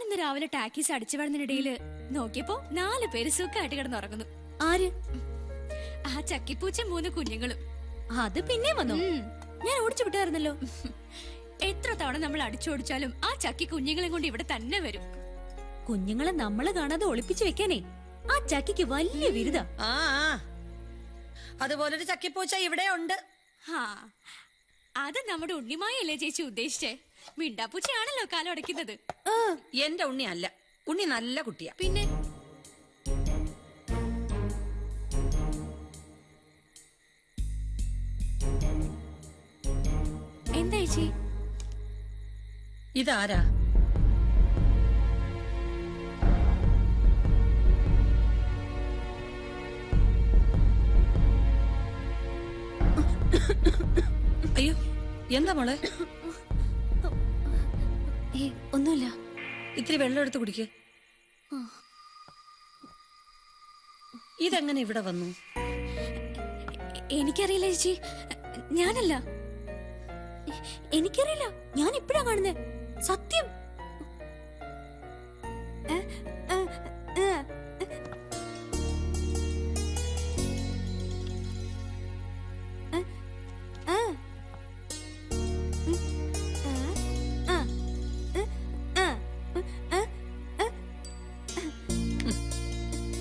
ഇന്ന് രാവിലെ ടാക്കീസ് അടിച്ചു വരുന്നതിനിടയില് നോക്കിയപ്പോ 4 പേര് സുഖമായിട്ട് കിടന്നുറങ്ങുന്നു. ആര്? ആ ചക്കിപ്പൂച്ച 3 കുഞ്ഞുങ്ങളും. അത് പിന്നെ വന്നു. ഞാൻ ഓടിച്ചു വിട്ടായിരുന്നല്ലോ. എത്ര തവണ നമ്മൾ അടിച്ചോടിച്ചാലും ആ ചക്കി കുഞ്ഞുങ്ങളെ കൊണ്ട് ഇവിടെ തന്നെ വരും. കുഞ്ഞുങ്ങളെ നമ്മള് കാണാതെ ഒളിപ്പിച്ചു വെക്കാനേ ആ ചക്കിക്ക് വലിയ ബിരുദ. അതുപോലൊരു ചക്കിപ്പൂച്ച ഇവിടെ ഉണ്ട്. അത് നമ്മുടെ ഉണ്ണിമായല്ലേ ചേച്ചി ഉദ്ദേശിച്ചേ? മിണ്ടാപ്പൂച്ചയാണല്ലോ കാലം അടയ്ക്കുന്നത്. എന്റെ ഉണ്ണി അല്ല, ഉണ്ണി നല്ല കുട്ടിയാ. പിന്നെ എന്താ ചേച്ചി? ഇതാരാ? അയ്യോ, എന്താ മോളെ? ഒന്നുമില്ല. ഇത്തിരി വെള്ളം എടുത്ത് കുടിക്ക്. ഇതെങ്ങനെ ഇവിടെ വന്നു? എനിക്കറിയില്ല ചേച്ചി, ഞാനല്ല. എനിക്കറിയില്ല, ഞാൻ ഇപ്പഴാ കാണുന്നേ. സത്യം.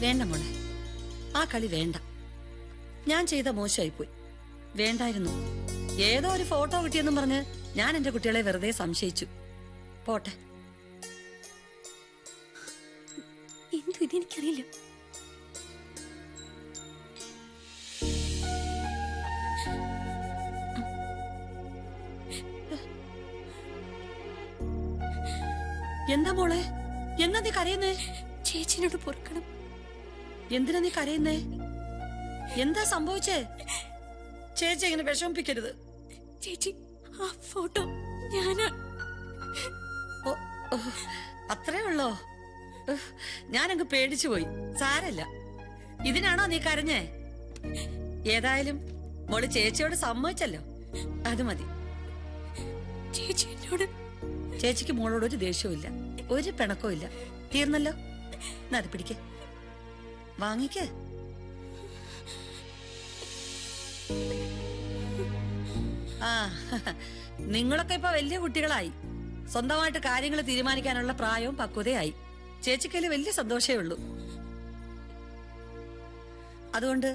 വേണ്ട മോളെ, ആ കളി വേണ്ട. ഞാൻ ചെയ്ത മോശമായിപ്പോയി. വേണ്ടായിരുന്നു. ഏതോ ഒരു ഫോട്ടോ കിട്ടിയെന്നും പറഞ്ഞ് ഞാൻ എന്റെ കുട്ടികളെ വെറുതെ സംശയിച്ചു. പോട്ടെ. എന്തു ഇതെനിക്കറിയില്ല. എന്താ മോളെ, എന്നാ നീ കരയുന്നേ? ചേച്ചിനോട് പൊറുക്കണം. എന്തിനാ നീ കരയുന്നേ? എന്താ സംഭവിച്ചേ? ചേച്ചി ഇങ്ങനെ വിഷമിപ്പിക്കരുത്. ചേച്ചി, ആ ഫോട്ടോ ഞാനാ. അത്രേ ഉള്ളോ? ഞാനങ്ങ് പേടിച്ചു പോയി. സാരല്ല. ഇതിനാണോ നീ കരഞ്ഞേ? ഏതായാലും മോള് ചേച്ചിയോട് സമ്മതിച്ചല്ലോ, അത് മതി. ചേച്ചി എന്നോട്, ചേച്ചിക്ക് മോളോട് ഒരു ദേഷ്യവും ഇല്ല, ഒരു പിണക്കവും ഇല്ല. തീർന്നല്ലോ. അത് പിടിക്ക്, വാങ്ങിക്ക്. നിങ്ങളൊക്കെ ഇപ്പൊ വലിയ കുട്ടികളായി, സ്വന്തമായിട്ട് കാര്യങ്ങൾ തീരുമാനിക്കാനുള്ള പ്രായവും പക്വതയായി. ചേച്ചിക്കതിൽ വലിയ സന്തോഷമേ ഉള്ളൂ. അതുകൊണ്ട്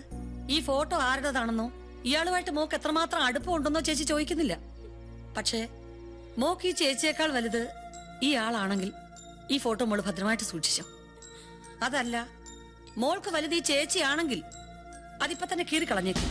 ഈ ഫോട്ടോ ആരുടേതാണെന്നോ ഇയാളുമായിട്ട് മോക്ക് എത്രമാത്രം അടുപ്പമുണ്ടെന്നോ ചേച്ചി ചോദിക്കുന്നില്ല. പക്ഷേ മോക്ക് ഈ ചേച്ചിയേക്കാൾ വലുത് ഈ ആളാണെങ്കിൽ ഈ ഫോട്ടോ മോള് ഭദ്രമായിട്ട് സൂക്ഷിച്ചോ. അതല്ല, മോൾക്ക് വലുത് ഈ ചേച്ചിയാണെങ്കിൽ അതിപ്പോ തന്നെ കീറിക്കളഞ്ഞേക്കും.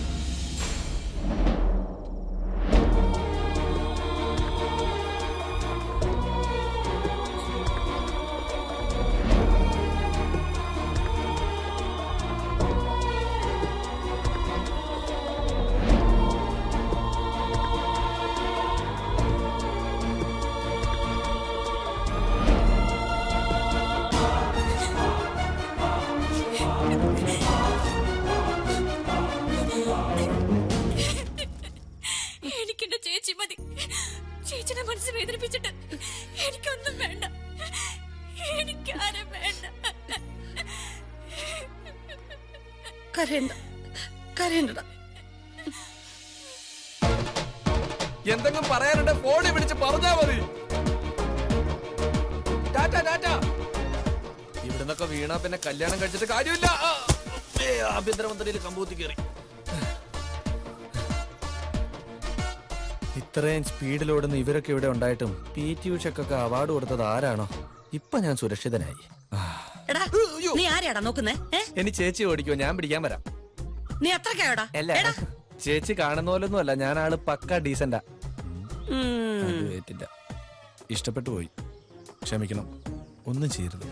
എനിക്കെന്റെ ചേച്ചി മതി. ചേച്ചിനെ മനസ്സ് വേദനിപ്പിച്ചിട്ട് എനിക്കൊന്നും വേണ്ട, എനിക്കാരും വേണ്ട. കരയണ്ട, കരയണ്ട. എന്തെങ്കിലും പറയാനുണ്ടെ ഫോണിൽ വിളിച്ച് പറഞ്ഞാ മതി. ഇവിടുന്നൊക്കെ വീണാ പിന്നെ കല്യാണം കഴിച്ചിട്ട് കാര്യമില്ല. ആഭ്യന്തരമന്ത്രിയിൽ കമ്പൂത്തി കയറി. ഇത്രയും സ്പീഡിലോടുന്ന ഇവരൊക്കെ ഇവിടെ ഉണ്ടായിട്ടും PT ഉഷക്കൊക്കെ അവാർഡ് കൊടുത്തത് ആരാണോ? ഇപ്പൊ ഞാൻ സുരക്ഷിതനായി. നീ ആരെയാടാ നോക്കുന്നേ? ഇനി ചേച്ചി ഓടിക്കോ, ഞാൻ പിടിക്കാൻ വരാം. നീ അത്രക്കായോടാ? അല്ല, ചേച്ചി കാണുന്ന പോലൊന്നും അല്ല, ഞാൻ ആള് പക്ക ഡീസന്റാ. ഇഷ്ടപ്പെട്ടു പോയി, ക്ഷമിക്കണം, ഒന്നും ചെയ്യരുത്.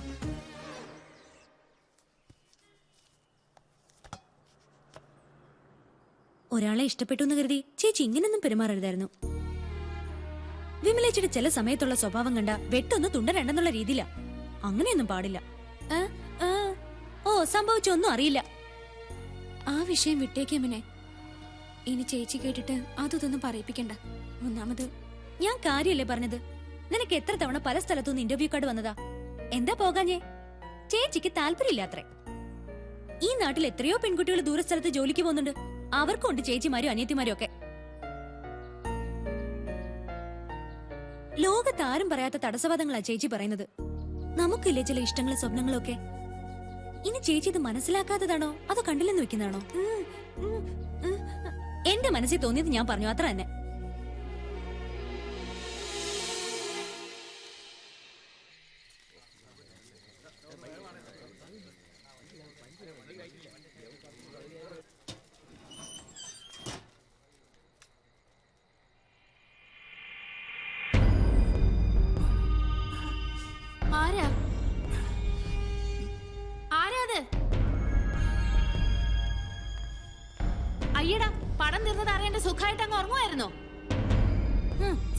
ഒരാളെ ഇഷ്ടപ്പെട്ടു എന്ന് കരുതി ചേച്ചി ഇങ്ങനൊന്നും പെരുമാറരുതായിരുന്നു. വിമലേച്ചിയുടെ ചില സമയത്തുള്ള സ്വഭാവം കണ്ട വെട്ടൊന്ന് തുണ്ടരണ്ടെന്നുള്ള രീതിയില. അങ്ങനെയൊന്നും പാടില്ല. ഓ, സംഭവിച്ചൊന്നും അറിയില്ല. ആ വിഷയം വിട്ടേക്കമ്മനെ. ഇനി ചേച്ചി കേട്ടിട്ട് അതൊന്നും പറയിപ്പിക്കണ്ട. ഒന്നാമത് ഞാൻ കാര്യല്ലേ പറഞ്ഞത്. നിനക്ക് എത്ര തവണ പല സ്ഥലത്തുനിന്ന് ഇന്റർവ്യൂ കാർഡ് വന്നതാ. എന്താ പോകാഞ്ഞേ? ചേച്ചിക്ക് താല്പര്യമില്ലാത്രേ. ഈ നാട്ടിൽ എത്രയോ പെൺകുട്ടികൾ ദൂരസ്ഥലത്ത് ജോലിക്ക് പോകുന്നുണ്ട്. അവർക്കുണ്ട് ചേച്ചിമാരും അനിയത്തിമാരും ഒക്കെ. ലോകത്താരും പറയാത്ത തടസ്സവാദങ്ങളാ ചേച്ചി പറയുന്നത്. നമുക്കില്ലേ ചില ഇഷ്ടങ്ങളും സ്വപ്നങ്ങളും ഒക്കെ. ഇനി ചേച്ചി ഇത് മനസ്സിലാക്കാത്തതാണോ അതോ കണ്ടില്ലെന്ന് വെക്കുന്നതാണോ? എന്റെ മനസ്സിൽ തോന്നിയത് ഞാൻ പറഞ്ഞു, അത്ര തന്നെ. ആരാ അത്? അയ്യടാ, പടം തീർന്നത് അറിയേണ്ട സുഖമായിട്ട് അങ്ങ് ഉറങ്ങുമായിരുന്നോ?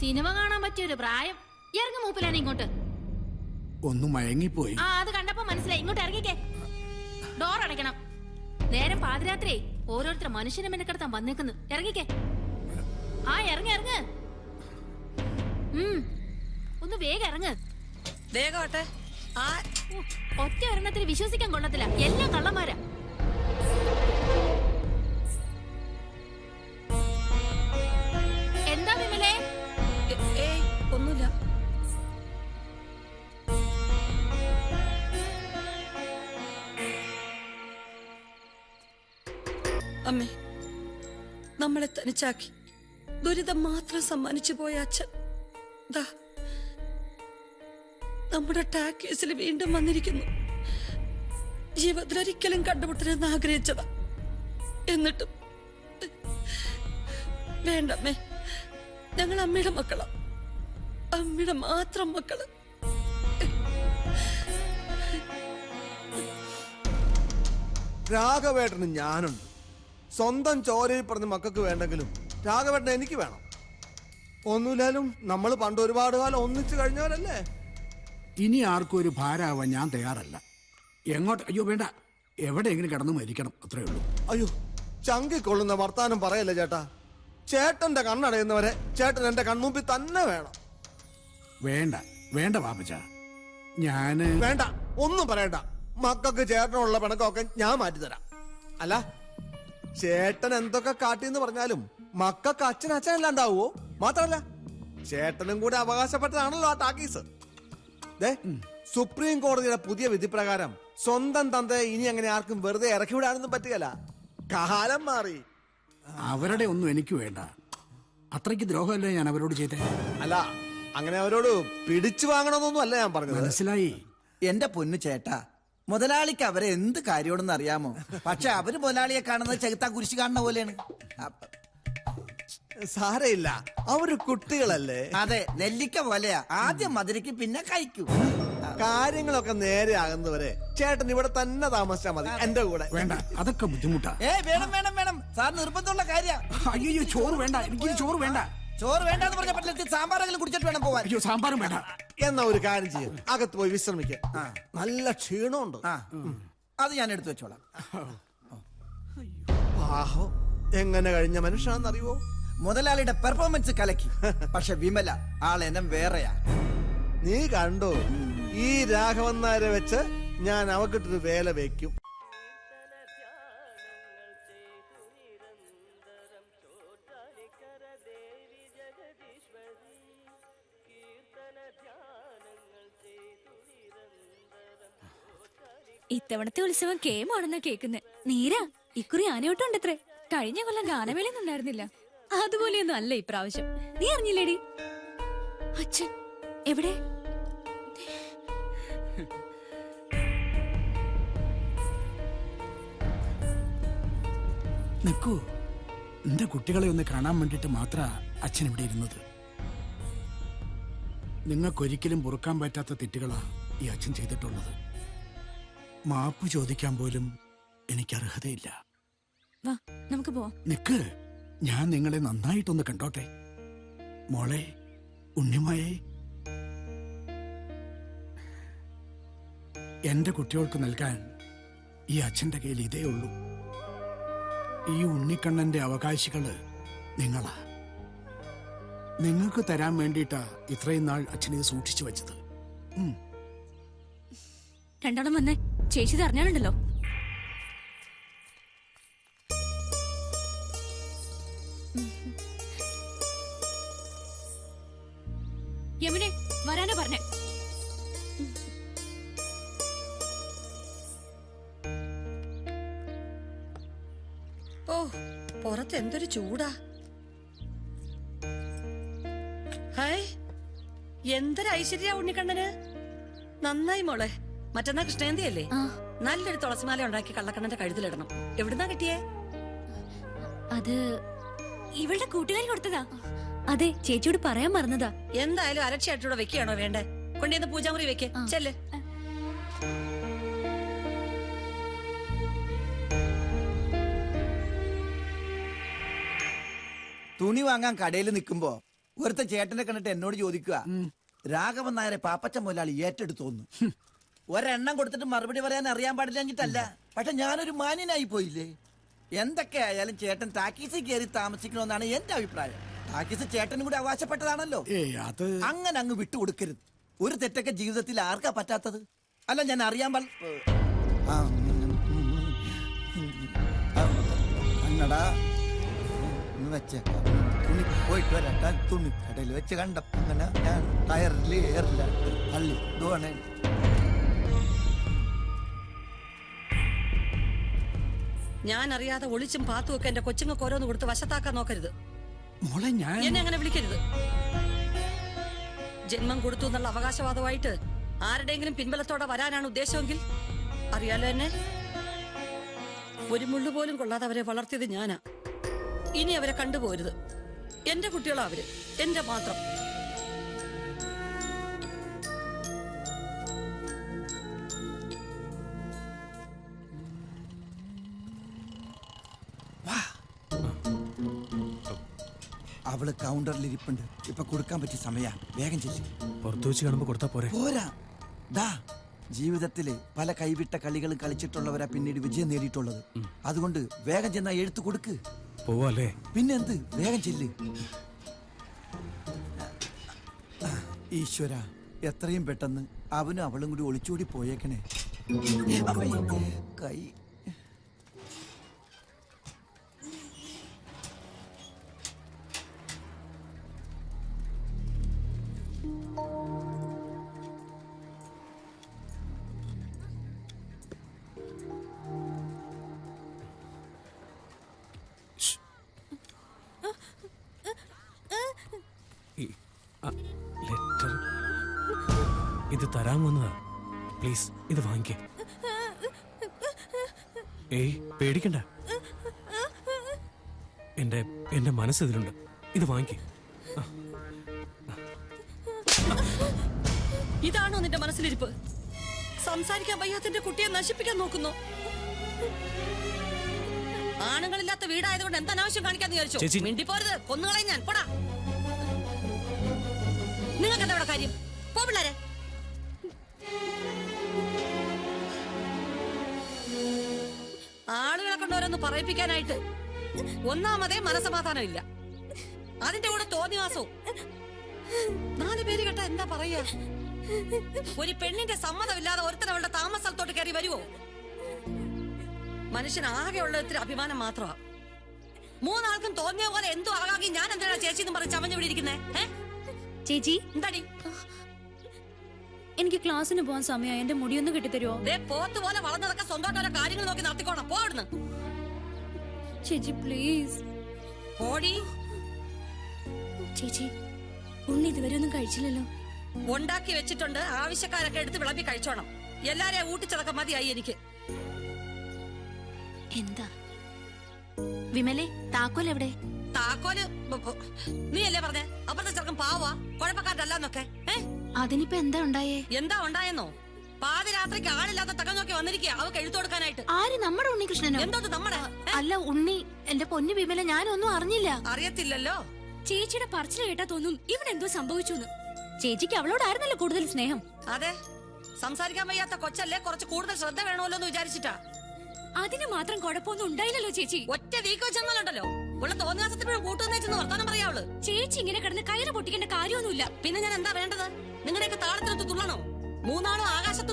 സിനിമ കാണാൻ പറ്റിയൊരു പ്രായം. ഇറങ്ങി മൂപ്പിലാണ് ഇങ്ങോട്ട്. ഒന്ന് മയങ്ങിപ്പോയി. ആ, അത് കണ്ടപ്പോ മനസ്സിലായി. ഇങ്ങോട്ട് ഇറങ്ങിക്കേ. ഡോർ അടയ്ക്കണം. നേരം പാതിരാത്രി ഓരോരുത്തർ മനുഷ്യനെ മെനക്കെടുത്താൻ വന്നേക്കുന്നു. ഇറങ്ങിക്കേ. ആ, ഇറങ്ങി. ഒന്ന് വേഗം ഇറങ്ങ്. വേഗമാട്ടെ. ഒറ്റ ഒരെണ്ണത്തിന് വിശ്വസിക്കാൻ കൊള്ളത്തില്ല. എല്ലാം കള്ളന്മാരാ. എന്താ വിമലേ? ഏയ്, ഒന്നുമില്ല. അമ്മേ, നമ്മളെ തനിച്ചാക്കി ദുരിതം മാത്രം സമ്മാനിച്ചു പോയ അച്ഛൻ ദാ നമ്മുടെ ടാക് കേസിൽ വീണ്ടും വന്നിരിക്കുന്നു. ജീവിതത്തിലൊരിക്കലും കണ്ടുമുട്ടരുതെന്ന് ആഗ്രഹിച്ചതാ. എന്നിട്ടും വേണ്ടമ്മേ, ഞങ്ങൾ അമ്മയുടെ മക്കളാ. അമ്മയുടെ മാത്രം മക്കള്. രാഘവേട്ടന് ഞാനുണ്ട്. സ്വന്തം ചോരയിൽ പറഞ്ഞ മക്കൾക്ക് വേണ്ടെങ്കിലും രാഘവേട്ടൻ എനിക്ക് വേണം. ഒന്നുമില്ലാലും നമ്മൾ പണ്ട് ഒരുപാട് കാലം ഒന്നിച്ചു കഴിഞ്ഞവരല്ലേ. ഇനി ആർക്കും ഒരു ഭാരമാവാൻ ഞാൻ തയ്യാറല്ല. എങ്ങോട്ട്? അയ്യോ വേണ്ട, എവിടെയെങ്കിലും കിടന്ന് മരിക്കണം, അത്രേ ഉള്ളൂ. അയ്യോ, ചങ്കിക്കൊള്ളുന്ന വർത്താനം പറയല്ലേ ചേട്ടാ. ചേട്ടന്റെ കണ്ണടയുന്നവരെ ചേട്ടൻ എന്റെ കൺമുമ്പിൽ തന്നെ വേണം. വേണ്ട പാപ്പച്ച, ഞാന് വേണ്ട, ഒന്നും പറയണ്ട. മക്കൾക്ക് ചേട്ടനുള്ള പിണക്കമൊക്കെ ഞാൻ മാറ്റിത്തരാം. അല്ല, ചേട്ടൻ എന്തൊക്കെ കാട്ടിന്ന് പറഞ്ഞാലും മക്കൾക്ക് അച്ഛനല്ലാണ്ടാവോ? മാത്രമല്ല ചേട്ടനും കൂടെ അവകാശപ്പെട്ടതാണല്ലോ ആ ടാക്കീസ്. സുപ്രീം കോടതിയുടെ പുതിയ വിധി പ്രകാരം സ്വന്തം തന്തയെ ഇനി അങ്ങനെ ആർക്കും വെറുതെ ഇറക്കി വിടാനൊന്നും പറ്റുകയല്ല. കാലം മാറി. അവരുടെ ഒന്നും എനിക്ക് വേണ്ട. അത്രയ്ക്ക് ദ്രോഹമല്ലേ ഞാൻ അവരോട് ചെയ്തേ. അല്ല, അങ്ങനെ അവരോട് പിടിച്ചു വാങ്ങണമെന്നൊന്നും അല്ല ഞാൻ പറഞ്ഞത്. മനസ്സിലായി. എന്റെ പൊന്നു ചേട്ടാ, മുതലാളിക്ക് അവരെ എന്ത് കാര്യമാണെന്ന് അറിയാമോ? പക്ഷെ അവര് മുതലാളിയെ കാണുന്നത് ചെകുത്താ കുരിശ് കാണുന്ന പോലെയാണ്. സാരയില്ല, അവര് കുട്ടികളല്ലേ. അതെ, നെല്ലിക്ക പോലെയാ. ആദ്യം മധുരയ്ക്ക് പിന്നെ കഴിക്കൂ. കാര്യങ്ങളൊക്കെ നേരെ ആകുന്നവരെ ചേട്ടൻ ഇവിടെ തന്നെ താമസിച്ചാൽ മതി എന്റെ കൂടെ. വേണ്ട, അതൊക്കെ ബുദ്ധിമുട്ടാ. വേണം സാർ, നിർബന്ധമുള്ള കാര്യ. അയ്യോ, ചോറ് വേണ്ട, എനിക്ക് ചോറ് വേണ്ട. ചോറ് വേണ്ടെന്ന് പറഞ്ഞ പറ്റില്ല. സാമ്പാറെങ്കിലും കുടിച്ചിട്ട് വേണം പോവാൻ. അയ്യോ, സാമ്പാറും വേണ്ട. എന്നാ ഒരു കാര്യം ചെയ്യും, അകത്ത് പോയി വിശ്രമിക്കാം. നല്ല ക്ഷീണമുണ്ട്. അത് ഞാൻ എടുത്തു വെച്ചോളാം. ആഹോ, എങ്ങനെ കഴിഞ്ഞ മനുഷ്യനാണെന്നറിയോ? മുതലാളിയുടെ പെർഫോമൻസ് കലക്കി. പക്ഷെ വിമല ആളെനം വേറെയാ. നീ കണ്ടോ? ഈ രാഘവൻ നായരെ വെച്ച് ഞാൻ അവക്കിട്ടൊരു വേല വെക്കും. ഇത്തവണത്തെ ഉത്സവം കേമാണെന്നാ കേൾക്കുന്നെ. നീരാ, ഇക്കുറി ആനയോട്ടുണ്ടത്രേ. കഴിഞ്ഞ കൊല്ലം ഗാനമേളയൊന്നും ഉണ്ടായിരുന്നില്ല. അതുപോലെയൊന്നും അല്ല ഇപ്രാവശ്യം. നീ അറിഞ്ഞില്ലേടി? അച്ഛൻ എവിടെ? നിക്കൂ, എന്റെ കുട്ടികളെ ഒന്ന് കാണാൻ വേണ്ടിട്ട് മാത്ര അച്ഛൻ ഇവിടെ ഇരുന്നത്. നിങ്ങൾക്കൊരിക്കലും പൊറുക്കാൻ പറ്റാത്ത തെറ്റുകളാ ഈ അച്ഛൻ ചെയ്തിട്ടുള്ളത്. മാപ്പ് ചോദിക്കാൻ പോലും എനിക്ക് അർഹതയില്ല. വാ, നമുക്ക് പോവാം. നിക്ക്, ഞാൻ നിങ്ങളെ നന്നായിട്ടൊന്ന് കണ്ടോട്ടെ. മോളെ, ഉണ്ണിമായെ, എന്റെ കുട്ടികൾക്ക് നൽകാൻ ഈ അച്ഛന്റെ കയ്യിൽ ഇതേ ഉള്ളൂ. ഈ ഉണ്ണിക്കണ്ണന്റെ അവകാശികള് നിങ്ങളാ. നിങ്ങൾക്ക് തരാൻ വേണ്ടിയിട്ടാ ഇത്രയും നാൾ അച്ഛനെ സൂക്ഷിച്ചു വെച്ചത്. രണ്ടാളും വന്നേ. ചേച്ചി ഇത് അറിഞ്ഞാലുണ്ടല്ലോ. യമുനെ വരാനാ പറഞ്ഞേ. ഓ, പുറത്ത് എന്തൊരു ചൂടാ. ഹായ്, എന്തൊരു ഐശ്വര്യ ഉണ്ണിക്കണ്ണന്. നന്നായി മോളെ. മറ്റന്നാ കൃഷ്ണജയന്തിയല്ലേ? നല്ലൊരു തുളസിമാല ഉണ്ടാക്കി കള്ളക്കണ്ണന്റെ കഴുത്തിലിടണം. എവിടുന്നാ കിട്ടിയേ? അത് ഇവളുടെ കൂട്ടുകാരി കൊടുത്തതാ. അതെ, ചേച്ചിയോട് പറയാൻ മറന്നതാ. എന്തായാലും അരക്ഷയായിട്ടൂടെ വെക്കുകയാണോ വേണ്ടേ? കൊണ്ടുവന്ന് പൂജാമുറി വെക്ക്. ചെല്ല്. തുണി വാങ്ങാൻ കടയിൽ നിൽക്കുമ്പോ ഒരുത്ത ചേട്ടനെ കണ്ടിട്ട് എന്നോട് ചോദിക്കുക, രാഘവൻ നായരെ പാപ്പച്ച മുതലാളി ഏറ്റെടുത്തോന്നു. ഒരെണ്ണം കൊടുത്തിട്ട് മറുപടി പറയാൻ അറിയാൻ പാടില്ലെങ്കിട്ടല്ല, പക്ഷെ ഞാനൊരു മാന്യനായി പോയില്ലേ. എന്തൊക്കെ ആയാലും ചേട്ടൻ ടാക്കീസിൽ കയറി താമസിക്കണമെന്നാണ് എന്റെ അഭിപ്രായം. ടാക്കീസ് ചേട്ടനും കൂടി അവകാശപ്പെട്ടതാണല്ലോ. അങ്ങനെ അങ്ങ് വിട്ടുകൊടുക്കരുത്. ഒരു തെറ്റൊക്കെ ജീവിതത്തിൽ ആർക്കാ പറ്റാത്തത്? അല്ല, ഞാൻ അറിയാൻ അന്നടാ വെച്ചേക്കാം. തുണി പോയിട്ട് വരട്ടാൻ തുണി കടയിൽ വെച്ച് കണ്ടപ്പോ അങ്ങനെ ഞാൻ ടയറിൽ ഏറില്ല തള്ളി ഇതുവാണേ. ഞാൻ അറിയാതെ ഒളിച്ചും പാത്തുമൊക്കെ എന്റെ കൊച്ചുങ്ങൾക്ക് ഓരോന്ന് കൊടുത്ത് വശത്താക്കാൻ നോക്കരുത്. മോളെ ഞാൻ എന്നെ അങ്ങനെ വിളിക്കരുത്. ജന്മം കൊടുത്തു എന്നുള്ള അവകാശവാദമായിട്ട് ആരുടെയെങ്കിലും പിൻബലത്തോടെ വരാനാണ് ഉദ്ദേശമെങ്കിൽ അറിയാലോ എന്നെ. ഒരു മുള്ളു പോലും കൊള്ളാതെ അവരെ വളർത്തിയത് ഞാനാ. ഇനി അവരെ കണ്ടുപോരുത്. എന്റെ കുട്ടികളാ അവര്, എന്റെ മാത്രം. അവള് കൗണ്ടറിൽ ഇരിപ്പുണ്ട്. ഇപ്പൊ കൊടുക്കാൻ പറ്റിയ സമയാ. വേഗം ചെല്ലി. പുറത്തു വെച്ച് കാണുമ്പോ കൊടുത്താ പോരെ? പോരാ. ദാ, ജീവിതത്തില് പല കൈവിട്ട കളികളും കളിച്ചിട്ടുള്ളവരാ പിന്നീട് വിജയം നേടിയിട്ടുള്ളത്. അതുകൊണ്ട് വേഗം ചെന്നാ എഴുത്ത് കൊടുക്ക്. പോവാല്ലേ? പിന്നെന്ത്, വേഗം ചെല്ല്. ഈശ്വര, എത്രയും പെട്ടെന്ന് അവനും അവളും കൂടി ഒളിച്ചോടി പോയേക്കണേ. കൈ ലെറ്റർ ഇത് തരാൻ വന്നതാ. പ്ലീസ് ഇത് വാങ്ങിക്കേ. ഏയ് പേടിക്കണ്ട, എന്റെ മനസ്സ് ഇതിലുണ്ട്. ഇത് വാങ്ങിക്കേ. ഇതാണോ നിന്റെ മനസ്സിലിരിപ്പ്? സംസാരിക്കാൻ വയ്യാത്തിന്റെ കുട്ടിയെ നശിപ്പിക്കാൻ നോക്കുന്നു. ആണുങ്ങളില്ലാത്ത വീടായതുകൊണ്ട് എന്താ അനാവശ്യം കാണിക്കാന്ന് വിചാരിച്ചു? മിണ്ടിപ്പോരുത്, കൊന്നുകളയും ഞാൻ. പോടാ. നിങ്ങൾക്ക് എന്താ ഇവിടെ കാര്യം? പോ പിള്ളേരെ. ആളുകളെ കൊണ്ടോരോന്ന് പറയിപ്പിക്കാനായിട്ട് ഒന്നാമതേ മനസമാധാനം ഇല്ല. അതിന്റെ കൂടെ തോന്നിവാസവും. 4 പേര് കേട്ടാ എന്താ പറയാ? ഒരു പെണ്ണിന്റെ സമ്മതമില്ലാതെ ഒരുത്തൻ അവളുടെ താമസ സ്ഥലത്തോട്ട് കയറി വരുവോ? മനുഷ്യൻ ആകെയുള്ള ഇത്തിരി അഭിമാനം മാത്രമാ. 3 ആൾക്കും തോന്നിയ പോലെ എന്തോ ആകാകി ഞാൻ എന്തിനാ ചേച്ചി എന്ന് പറഞ്ഞ് ചമഞ്ഞു വിടിയിരിക്കുന്നേ? ചേച്ചി എന്താടി? എനിക്ക് ക്ലാസ്സിന് പോകാൻ സമയമായി. എന്റെ മുടിയൊന്ന് കെട്ടിത്തരുമോ? പോത്ത് പോലെ വളർന്നതൊക്കെ സ്വന്തമായിട്ട് കാര്യങ്ങൾ നോക്കി നടത്തിക്കോണം. പോടുന്നു ചേച്ചി പ്ലീസ്. ഓടി. ചേച്ചി, ഉണ്ണി ഇതുവരെ ഒന്നും കഴിച്ചില്ലല്ലോ. ഉണ്ടാക്കി വെച്ചിട്ടുണ്ട്. ആവശ്യക്കാരൊക്കെ എടുത്ത് വിളമ്പി കഴിച്ചോണം. എല്ലാരെയും ഊട്ടിച്ചതൊക്കെ മതിയായി എനിക്ക്. എന്താ വിമലെ, താക്കോൽ എവിടെ? താക്കോല് നീ അല്ലേ പറഞ്ഞേ? അപ്പുറത്തെ ചെറുക്കൻ പാവാ, കുഴപ്പക്കാരല്ലാന്നൊക്കെ. അതിനിപ്പോ എന്താ ഉണ്ടായേ? എന്താ ഉണ്ടായെന്നോ? പാതിരാത്രിക്ക് ആളില്ലാത്ത തക്കം നോക്കി വന്നിരിക്കുക അവക്ക് എഴുത്തു കൊടുക്കാനായിട്ട്. ആര്? നമ്മുടെ ഉണ്ണികൃഷ്ണനോ? എന്തോ നമ്മുടെ? അല്ല ഉണ്ണി. എന്റെ പൊന്നു വിമല, ഞാനൊന്നും അറിഞ്ഞില്ല. അറിയത്തില്ലല്ലോ. ചേച്ചിയുടെ പറച്ചിൽ കേട്ടാ തോന്നും ഇവിടെ എന്തോ സംഭവിച്ചു. ചേച്ചിക്ക് അവളോടായിരുന്നല്ലോ കൂടുതൽ സ്നേഹം. അതെ, സംസാരിക്കാൻ വയ്യാത്ത കൊച്ചല്ലേ, കുറച്ച് കൂടുതൽ ശ്രദ്ധ വേണമല്ലോ എന്ന് വിചാരിച്ചിട്ടാ. അതിന് മാത്രം കുഴപ്പമൊന്നും ഉണ്ടായില്ലല്ലോ ചേച്ചി. ഒറ്റ വീക്ക് വെച്ചെന്നാലുണ്ടല്ലോ ഉള്ള തോന്നിയാസത്തിന് കൂട്ടുവന്നേച്ചെന്ന് വർത്താനം പറയാവുള്ളൂ. ചേച്ചി ഇങ്ങനെ കിടന്ന് കയറ് പൊട്ടിക്കേണ്ട കാര്യമൊന്നുമില്ല. പിന്നെ ഞാൻ എന്താ വേണ്ടത്? നിങ്ങളുടെയൊക്കെ താളത്തിനൊത്ത് തുള്ളണോ? 3 ആളും ആകാശത്ത്